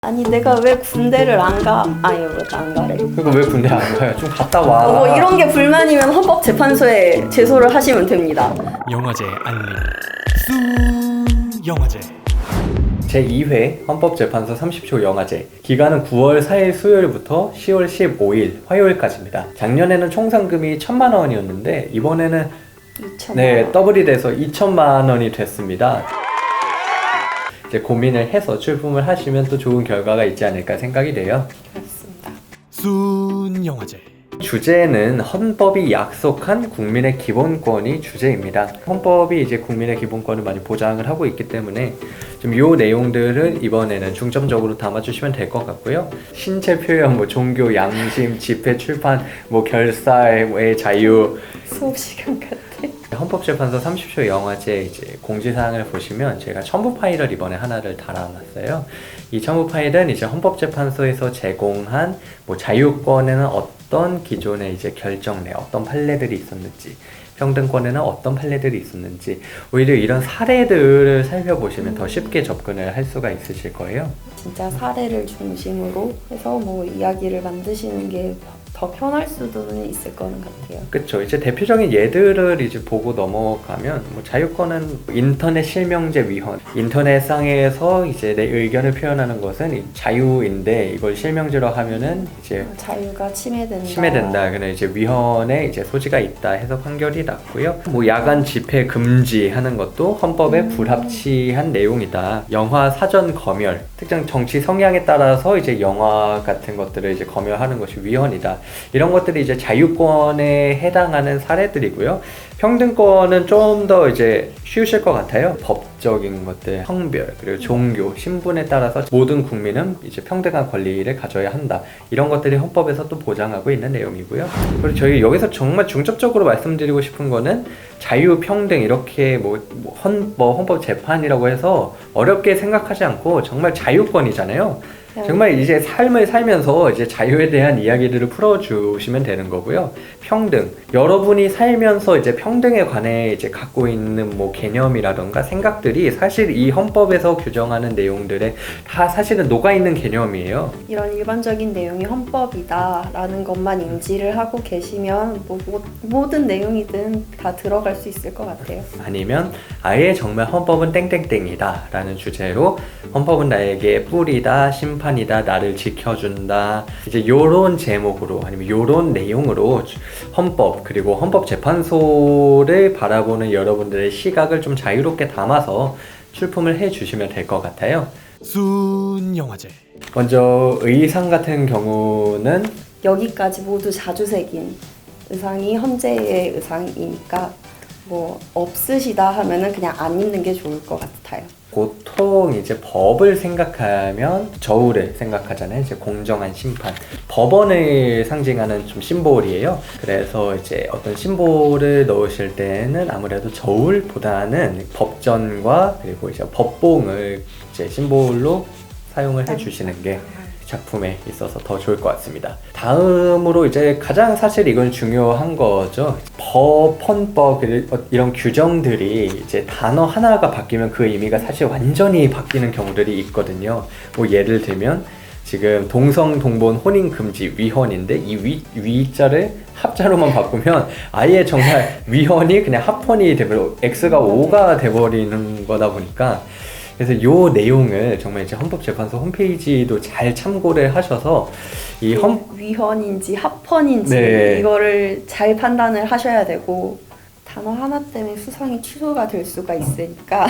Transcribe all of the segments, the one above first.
아니 내가 왜 군대를 안 가? 아니 왜 안 가래? 그러니까 왜 군대 안 가요? 좀 갔다 와. 뭐 이런 게 불만이면 헌법재판소에 제소를 하시면 됩니다. 영화제 알림 영화제 제2회 헌법재판소 30초 영화제 기간은 9월 4일 수요일부터 10월 15일 화요일까지입니다. 작년에는 총 상금이 1,000만 원이었는데 이번에는 2천만 네, 원. 더블이 돼서 2천만 원이 됐습니다. 이제 고민을 해서 출품을 하시면 또 좋은 결과가 있지 않을까 생각이 돼요. 그렇습니다. 순 영화제 주제는 헌법이 약속한 국민의 기본권이 주제입니다. 헌법이 이제 국민의 기본권을 많이 보장을 하고 있기 때문에 좀 요 내용들을 이번에는 중점적으로 담아주시면 될 것 같고요. 신체 표현, 뭐 종교, 양심, 집회, 출판, 뭐 결사의 자유, 수업 시간 같아. 헌법재판소 30초 영화제 이제 공지사항을 보시면 제가 첨부 파일을 이번에 하나를 달아놨어요. 이 첨부 파일은 이제 헌법재판소에서 제공한 뭐 자유권에는 어떤 기존의 이제 결정내, 어떤 판례들이 있었는지, 평등권에는 어떤 판례들이 있었는지, 오히려 이런 사례들을 살펴보시면 더 쉽게 접근을 할 수가 있으실 거예요. 진짜 사례를 중심으로 해서 뭐 이야기를 만드시는 게 더 편할 수도 있을 거는 같아요. 그쵸. 이제 대표적인 예들을 이제 보고 넘어가면, 뭐 자유권은 인터넷 실명제 위헌. 인터넷상에서 이제 내 의견을 표현하는 것은 자유인데, 이걸 실명제로 하면은 이제 자유가 침해된다. 침해된다. 그래 이제 위헌에 이제 소지가 있다 해서 판결이 났고요. 뭐 야간 집회 금지하는 것도 헌법에 불합치한 내용이다. 영화 사전 검열, 특정 정치 성향에 따라서 이제 영화 같은 것들을 이제 검열하는 것이 위헌이다. 이런 것들이 이제 자유권에 해당하는 사례들이고요. 평등권은 좀 더 이제 쉬우실 것 같아요. 법적인 것들, 성별, 그리고 종교, 신분에 따라서 모든 국민은 이제 평등한 권리를 가져야 한다. 이런 것들이 헌법에서 또 보장하고 있는 내용이고요. 그리고 저희 여기서 정말 중점적으로 말씀드리고 싶은 거는 자유, 평등 이렇게 헌법 재판이라고 해서 어렵게 생각하지 않고 정말 자유권이잖아요. 정말 이제 삶을 살면서 이제 자유에 대한 이야기들을 풀어주시면 되는 거고요. 평등. 여러분이 살면서 이제 평등에 관해 이제 갖고 있는 뭐 개념이라던가 생각들이 사실 이 헌법에서 규정하는 내용들에 다 사실은 녹아있는 개념이에요. 이런 일반적인 내용이 헌법이다라는 것만 인지를 하고 계시면 모든 내용이든 다 들어갈 수 있을 것 같아요. 아니면 아예 정말 헌법은 땡땡땡이다 라는 주제로 헌법은 나에게 뿌리다, 심판이다, 나를 지켜준다, 이제 요런 제목으로 아니면 요런 내용으로 헌법 그리고 헌법재판소를 바라보는 여러분들의 시각을 좀 자유롭게 담아서 출품을 해주시면 될 것 같아요. 순 영화제 먼저 의상 같은 경우는 여기까지 모두 자주색인 의상이 헌재의 의상이니까 뭐 없으시다 하면은 그냥 안 입는 게 좋을 것 같아요. 보통 이제 법을 생각하면 저울을 생각하잖아요. 이제 공정한 심판. 법원을 상징하는 좀 심볼이에요. 그래서 이제 어떤 심볼을 넣으실 때는 아무래도 저울보다는 법전과 그리고 이제 법봉을 이제 심볼로 사용을 해주시는 게 작품에 있어서 더 좋을 것 같습니다. 다음으로 이제 가장 사실 이건 중요한 거죠. 법, 헌법 이런 규정들이 이제 단어 하나가 바뀌면 그 의미가 사실 완전히 바뀌는 경우들이 있거든요. 뭐 예를 들면 지금 동성 동본 혼인 금지 위헌인데 이 위자를 합자로만 바꾸면 아예 정말 위헌이 그냥 합헌이 되버려 X가 5가 돼버리는 거다 보니까 그래서 요 내용을 정말 이제 헌법재판소 홈페이지도 잘 참고를 하셔서 이 위헌인지 합헌인지 네. 이거를 잘 판단을 하셔야 되고 단어 하나 때문에 수상이 취소가 될 수가 있으니까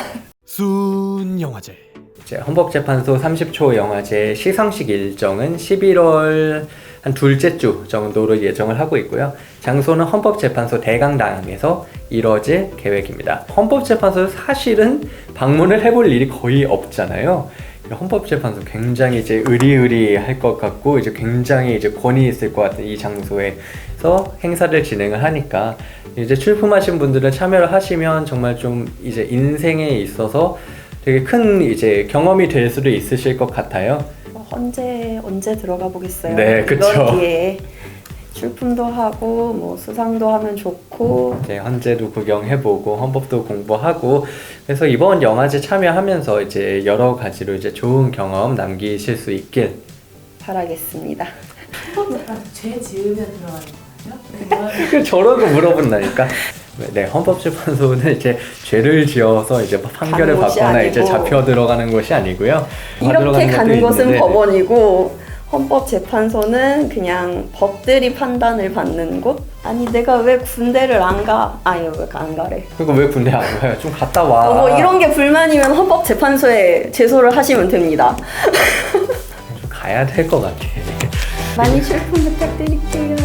순 영화제 이제 헌법재판소 30초 영화제 시상식 일정은 11월 한 둘째 주 정도로 예정을 하고 있고요. 장소는 헌법재판소 대강당에서 이뤄질 계획입니다. 헌법재판소 사실은 방문을 해볼 일이 거의 없잖아요. 헌법재판소 굉장히 이제 의리의리할 것 같고 이제 굉장히 이제 권위 있을 것 같은 이 장소에서 행사를 진행을 하니까 이제 출품하신 분들은 참여를 하시면 정말 좀 이제 인생에 있어서 되게 큰 이제 경험이 될 수도 있으실 것 같아요. 언제 들어가 보겠어요. 네, 그쵸. 이번 기회에 출품도 하고 뭐 수상도 하면 좋고 이제 헌재도 구경해보고 헌법도 공부하고 그래서 이번 영화제 참여하면서 이제 여러 가지로 이제 좋은 경험 남기실 수 있길 바라겠습니다. 죄 지으면 들어가는 거예요? 저러고 물어본다니까. 네, 헌법재판소는 이제 죄를 지어서 이제 판결을 가는 곳이 받거나 이제 아니고. 잡혀 들어가는 것이 아니고요. 이렇게 들어가는 가는 것도 것은 있는데, 법원이고 헌법재판소는 그냥 법들이 판단을 받는 곳? 아니 내가 왜 군대를 안 가? 아니 왜 안 가래? 그거 왜 군대 안 가요? 좀 갔다 와. 뭐 이런 게 불만이면 헌법재판소에 제소를 하시면 됩니다. 좀 가야 될 것 같아. 많이 출품 부탁드릴게요.